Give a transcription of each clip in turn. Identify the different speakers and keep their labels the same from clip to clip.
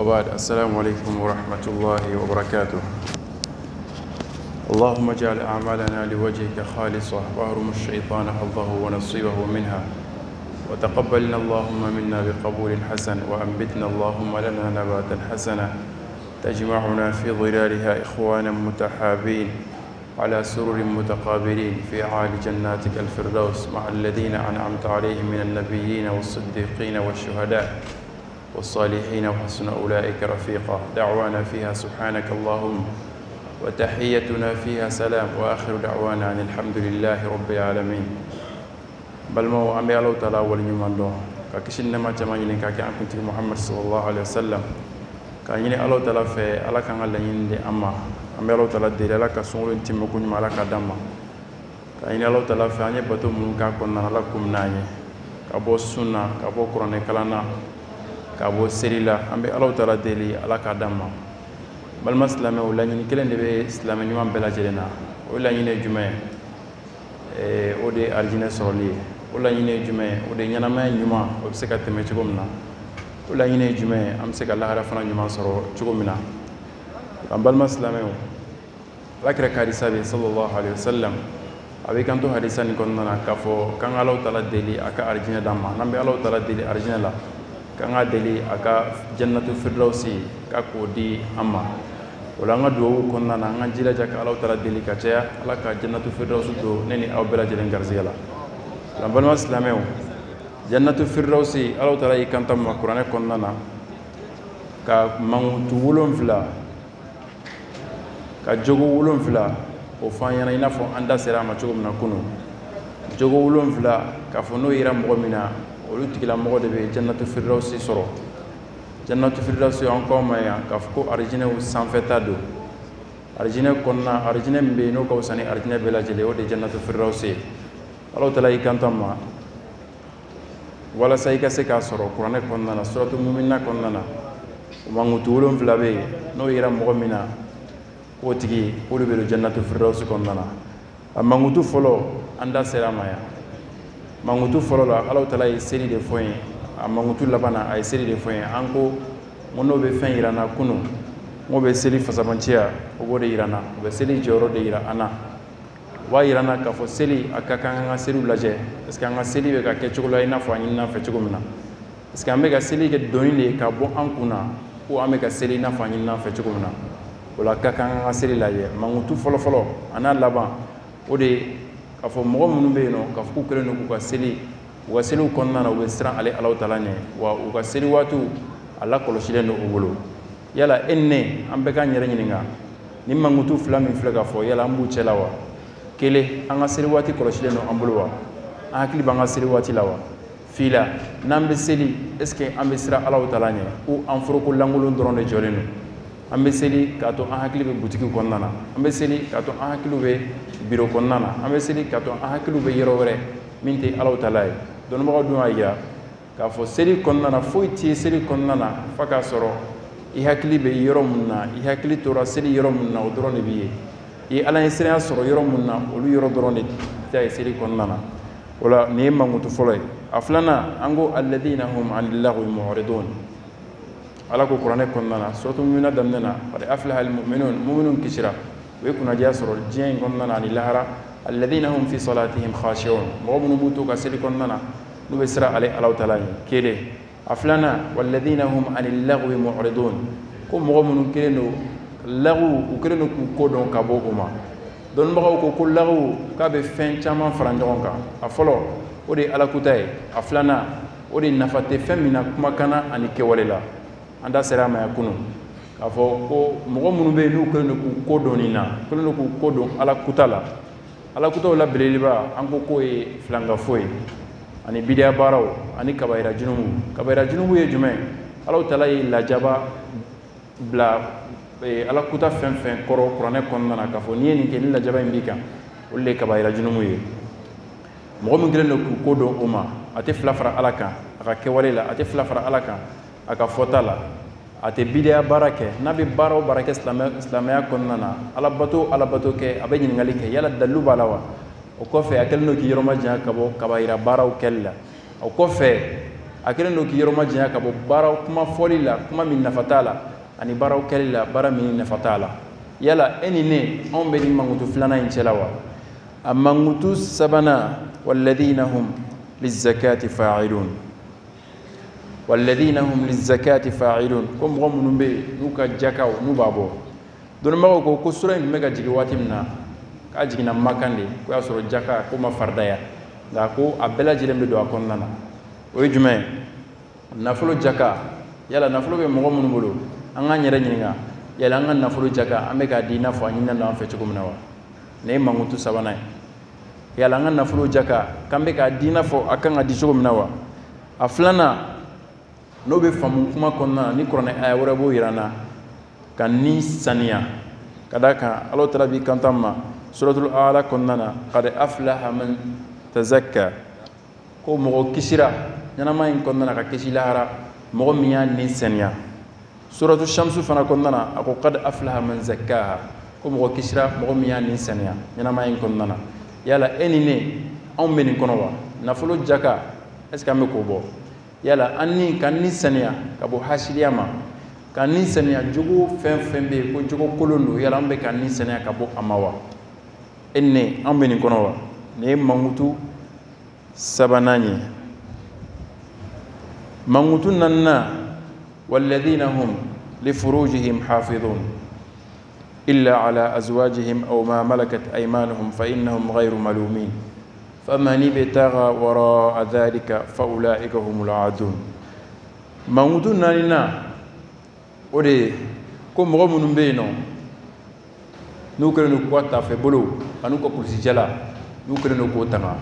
Speaker 1: وبعد السلام عليكم ورحمة الله وبركاته. اللهم اجعل أعمالنا لوجهك خالصة واحرم الشيطان حظه ونصيبه منها، وتقبلنا اللهم منا بقبول حسن، وأنبتنا اللهم لنا نباتا حسنا تجمعنا في ظلالها إخوانا متحابين على سرر متقابلين في أعالي جناتك الفردوس مع الذين أنعمت عليهم من النبيين والصديقين والشهداء والصالحين وحسن أولئك رفيقا. دعوانا فيها سبحانك اللهم وتحيتنا فيها سلام، وآخر دعوانا أن الحمد لله رب العالمين. بل ما أمي الله تعالى ولنيمان دون كاكشين نما تمانين كاكي أنكنت محمد صلى الله عليه وسلم كان يني الله تعالى في الله كان الله يندي أما أمي الله تعالى دير الله كسول انتم كوني مالا كدما كان يني الله تعالى في أني بتو منكا كنا لكم ناني كابو سنة كابو قرآن كلانا كابو سريلا أمي الله تعالى ديري الله كدما بل ما سلامه ولا يني كلن دبي سلامه نيمان بلا جلنا ولا يني جمعة ودي أرجينا سولي ولا يني جمعة ودي ينامه نيما وبسكت تمشيكمنا ولا يني جمعة أمسك الله رفنا نيما سرو شكمنا بل ما سلامه لكن كارثة صلى الله عليه وسلم أبي كان تو حديثا نكوننا كافو كان الله تعالى دلي أكا أرجينا دما نبي الله تعالى دلي أرجينا لا كان دلي أكا جنة الفردوسي كاكودي أما ولا نغدو كنا نغجيلا جاك الله تعالى دلي كاتيا الله كا جنة الفردوس دو نني أو بلا جلين غرزيلا لامبل ما سلامه جنة الفردوس الله تعالى يكنتم القرآن كنا كا مانتو ولون فلا كا جوجو ولون فلا وفانيا ينافو أندا سيرام تشوكم نكونو جوجو ولون فلا كفنو يرام مغمنا ولوتكلا مغود بي جنة الفردوس سرو جنة الفردوس أنكم يا كفكو أرجينه سانفتادو أرجينه كنا أرجينه بينو كوساني أرجينه بلا جليو دي جنة الفردوس الله تعالى يكنتم ولا سايكا سيكا سرو قرآن كنا سورة المؤمنين كنا ومانغتولون فلا بي نو يرام مغمنا wotigi olu be jannatu firdaus konnana mangutu folo anda seramaya mangutu folo la Allah taala yi seri de foyin mangutu labana ay seri de foyin anko mono be fen irana kunu mo be seri fasabantia o gode irana be seri joro de ira ana wa irana ka fo seri akaka nga seri laje est ce que nga seri be ka ke chugola ina fo anyina fe chugomina est ce que ambe ka seri ke donile ka bo ankuna o ambe ka seri na fo anyina fe chugomina wala kakan asiri la ye mangutu folo folo ana laban o de ka fo mogo munun be no ka fu kelen ku ka seli wa selu konna na we sira ale Allah taala ne wa u ka seli watu Allah koloshilen no ubulu yala enne ambe ka nyere nyininga ni mangutu fula min fula ka fo yala ambu chelawa kele anga seli wati koloshilen no ambulwa akili banga seli wati lawa fila nambe seli est ce que ambe sira Allah taala ne ou anfuro ko langulun doron de jolenu ambe seli kato an hakili be boutique konnana ambe seli kato an hakili be bureau konnana ambe seli kato an hakili be yero wore minte Allah taala don mo do aya ka fo seli konnana foiti seli konnana faka soro I hakili be yero munna I hakili tora seli yero munna o dorone biye I ala seli soro yero munna olu yero dorone tay seli konnana wala ne mangutu folay aflana ango alladina hum anillahi mu'ridun ala ko qur'ane konnana suratu mu'minuna damnana qad aflaha almu'minun mu'minun kishra wa yakuna jasrul jin konnana ni lahara alladhina hum fi salatihim khashi'un mu'minun butu ka seli konnana no be sira ale ala taala kele aflana walladhina hum anil lagwi mu'ridun ko mu'minun keleno lagu u keleno ko don ka bokuma don bago ko lagu ka be fen chama faranjonga afolo o de ala kutay aflana o de nafate femina kuma kana ani kewalela anda serama ya kunu ka fo ko mogo munu be nu ko no ko donina ko no ko don ala kutala la beleliba anko ko e flanga foy ani bidia baraw ani kabaira junumu ye jume ala tala yi lajaba bla ala kuta fen koro qur'ane konna ka fo ni ni ke ni lajaba imbika ulle kabaira junumu ye mogo mun gelen ko do uma ate flafara alaka aka kewalela ate flafara alaka aka fotala ate bidia barake nabi baro barake islamaya konnana alabato ke abe nyingali ke yala dalu balawa o ko fe akelno ki yoroma ja kabo kabaira baraw kella o ko fe akelen do ki yoroma jinya ka bo baraw kuma foli la kuma min nafatala ani baraw kelila bara min nafatala yala enine on be ni mangutu flana incela wa amangutu sabana walladhina hum lizakati fa'ilun walladhina hum lizakati fa'ilun kom gomunu be nuka jakaw nu babo don mago ko sura ni mega jigi watimna ka jigina makande ko asoro jaka ko ma fardaya da ko abela jilembe do akonnana o jume nafulo jaka yala nafulo be mogo munu bolo anga nyere nyinga yala anga nafulo jaka ameka dina fo anyina na fe chugumna wa ne mangutu sabana yala anga nafulo jaka kambe ka dina fo akanga di chugumna wa aflana no be famu kuma konna ni qur'an aya wara bo irana kan ni saniya kadaka Allah taala bi kantamma suratul ala konnana qad aflaha man tazakka ko mogo kisira ñanama in konnana ka kisi lahara mogo miya ni saniya suratul shamsu fana konnana ako qad aflaha man zakkaha ko mogo kisira mogo miya ni saniya ñanama in konnana yala enine on be ni kono wa nafulo jaka est ce que ambe ko bo yala anni kan ni saniya ka bo hasiliyama kan ni saniya jogo fen be ko jogo kolondo yala ambe kan ni saniya ka bo amawa enne on be ni kono wa ne mangutu sabananye mangutu nanna walladhina hum lifurujihim hafidhun illa ala azwajihim aw ma malakat aymanuhum fa innahum ghayru malumin faman ibtagha wara dhalika fa ulaika humul aadun mangutu nanina ode ko mogo munum be no nu kele nu kwata fe bolo anu ko kursi jala nu kele nu ko tanga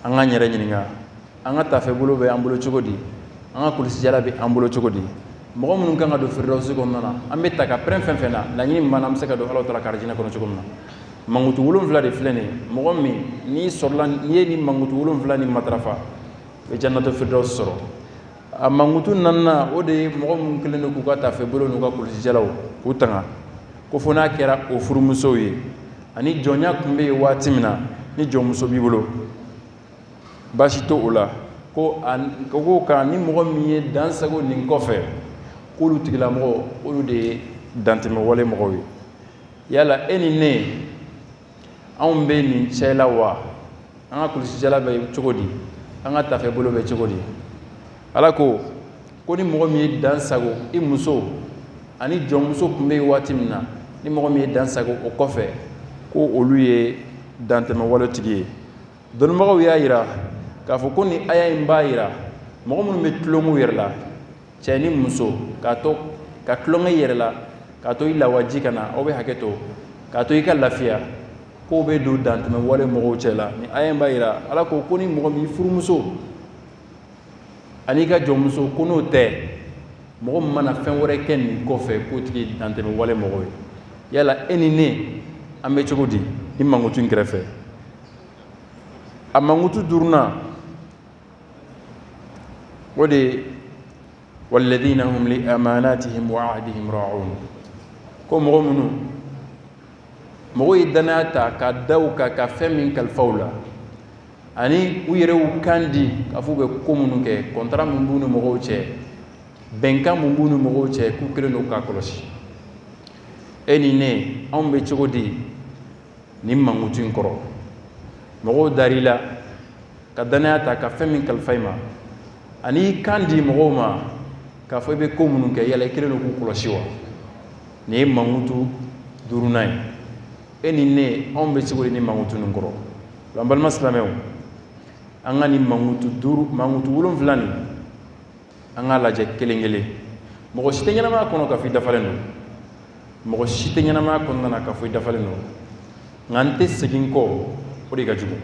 Speaker 1: anga nyere nyininga anga tafe bolo be ambulo chogodi anga kursi jala be ambulo chogodi mogo munun kanga do firdaus ko nana ambe taka prem fenfena la nyini manam seka do Allah taala karjina kono chogomna mangutu wulum vla de flene mogo mi ni sorlan ni mangutu wulum vla ni matrafa be jannatul firdaus soro mangutu nanna ode mogo mun kele no ku ka tafe bolo no ka kursi jala ko tanga ko fona kera o furumuso ye ani jonya kumbe wati mina ni jomuso bibolo bashito ola ko an ko ka ni mogo miye dansago nin kofe ko lu tigila mogo olu de danteme wole mogo ye yala enine on be ni chela wa anga kulisi jala be chogodi anga tafe bolo be chogodi alako ko ni mogo miye dansago imuso ani jomuso kumbe wati mina ni mogo mi dansago o kofe ko olu ye danteme wala tigi don mogo ya yira ka fo ko ni aya imba yira mogo mun be tlongu yerla chani muso ka to ka tlonga yerla ka to ila waji kana o be haketo ka to ika lafiya ko be do danteme wala mogo chela ni aya imba yira ala ko ni mogo mi furu muso ani ka jomuso ko no te mogo mana fen wore ken ni kofe ko tigi danteme wala mogo yala enine ambe chogodi ni mangutu ngrefe amangutu durna wode walladhina hum li amanatihim wa ahdihim ra'un ko mogo munu mogo idanata ka dawka ka femin kal fawla ani uyere ukandi ka fube ko munu ke contrat mun bunu mogo che benka mun bunu mogo che ku kreno ka kolosi enine on be chogodi ni mangutu nkoro mogo darila ka danata ka femin kal fayma ani kandi mogo ma ka fo be ko munu ke yala kreno ku kolosiwa ni mangutu durunai enine on be chogodi ni mangutu nkoro lambal maslamew anga ni mangutu duru mangutu wulum flani anga laje kelengele mogo sitengena ma kono ka fi dafalendo mogo sitengena ma kono na ka fi dafalendo ngante segin ko odi ga jugo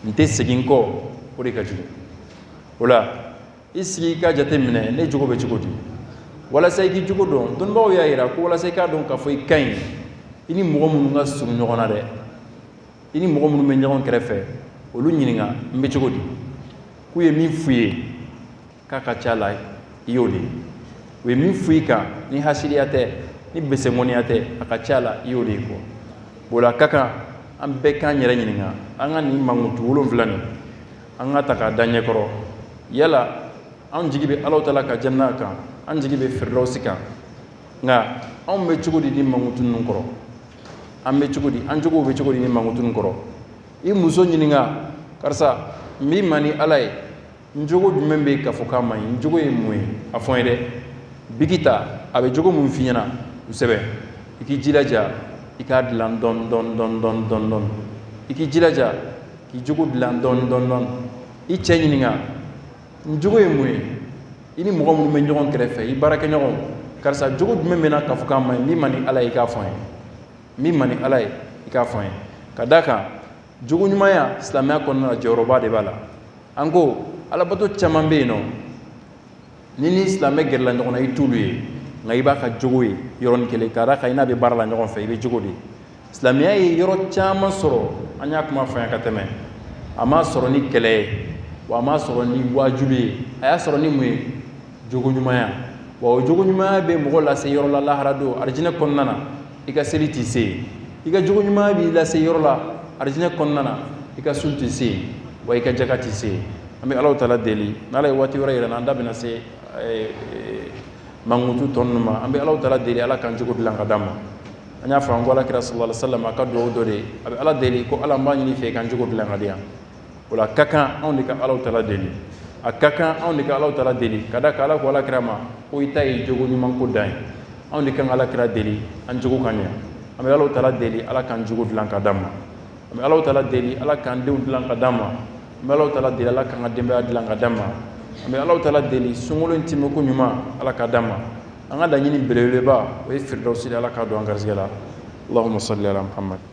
Speaker 1: nte segin ko odi ga jugo wala isi ka jate mine ne jugo be jugo di wala sai ki jugo don bawo ya ira ko wala sai ka don ka foi kain ini mogo munu nga sum nyogona de ini mogo munu me nyagon krefe olu nyininga mbe jugo di ku ye mi fuye ka ka chala yodi we mi fuika ni hasiliate ni besemoniate aka chala yodi ko wala kaka am be kan yere nyininga anga ni mangutu wolon flani an ka ta k'a da ɲɛ kɔrɔ yala an jigi bɛ Alahu Taala ka janna kan an jigi bɛ firdausi kan nka anw bɛ cogo di ni mankutu ninnu kɔrɔ an bɛ cogo di an jogow bɛ cogo di ni mankutu ninnu kɔrɔ i muso ɲininka karisa n b'i ma ni Ala ye n jogo jumɛn bɛ yen k'a fɔ k'a ma ɲi n jogo ye mun ye a fɔ n ye dɛ bigi ta a bɛ jogo mun f'i ɲɛna kosɛbɛ i k'i jilaja i k'a dilan dɔɔni dɔɔni dɔɔni dɔɔni dɔɔni dɔɔni i k'i jilaja k'i jogo dilan dɔɔni dɔɔni dɔɔni i cɛ ɲininka n jogo ye mun ye i ni mɔgɔ minnu bɛ ɲɔgɔn kɛrɛfɛ i baarakɛɲɔgɔnw karisa jogo jumɛn bɛ na k'a fɔ k'a ma ɲi n b'i ma ni Ala ye i k'a fɔ n ye n b'i ma ni Ala ye i k'a fɔ n ye ka d'a kan jogo ɲumanya silamɛya kɔnɔna na jɔyɔrɔba de b'a la an ko alabato caman bɛ yen nɔ ni ni silamɛ gɛrɛla ɲɔgɔn na i t'olu ye nka i b'a ka jogo ye yɔrɔnin kelen ka d'a kan i n'a bɛ baara la ɲɔgɔn fɛ i bɛ jogo di silamɛya ye yɔrɔ caman sɔrɔ an y'a kuma fɔ yan ka tɛmɛ a m'a sɔrɔ ni kɛlɛ ye wa a m'a sɔrɔ ni wajulu ye a y'a sɔrɔ ni mun ye jogo ɲumanya wa o jogo ɲumanya bɛ mɔgɔ lase yɔrɔ la lahara don arijinɛ kɔnɔna na i ka seli t'i se yen i ka jogo ɲumanya b'i lase yɔrɔ la arijinɛ kɔnɔna na i ka sun t'i se yen wa i ka jaka t'i se yen an bɛ Alahu Taala deli n'Ala ye waati wɛrɛ yɛrɛ na an da bɛna se mankutu tɔ ninnu ma an bɛ Alahu Taala deli Ala k'an jogo dilan ka d'an ma an y'a fɔ an ko Alakira sallallahu alaihi wasallam a ka duwawu dɔ de a bɛ Ala deli ko Ala n b'a ɲini i fɛ i k'an jogo dilan ka di yan o la a ka kan anw de ka Alahu Taala deli a ka kan anw de ka Alahu Taala deli ka d'a kan Ala ko Alakira ma ko i ta ye jogo ɲuman ko dan ye anw de kan ka Alakira deli an jogo ka ɲɛ an bɛ Alahu Taala deli Ala k'an jogo dilan ka d'an ma an bɛ Alahu Taala deli Ala k'an denw dilan ka d'an ma an bɛ Alahu Taala deli Ala k'an ka denbaya dilan ka d'an ma an bɛ Alahu Taala deli sunkalo in timɛ ko ɲuman Ala ka d'an ma an ka laɲini belebeleba o ye firdausi de Ala k'a don an garisɛgɛ la Allahumma salli ala Muhammad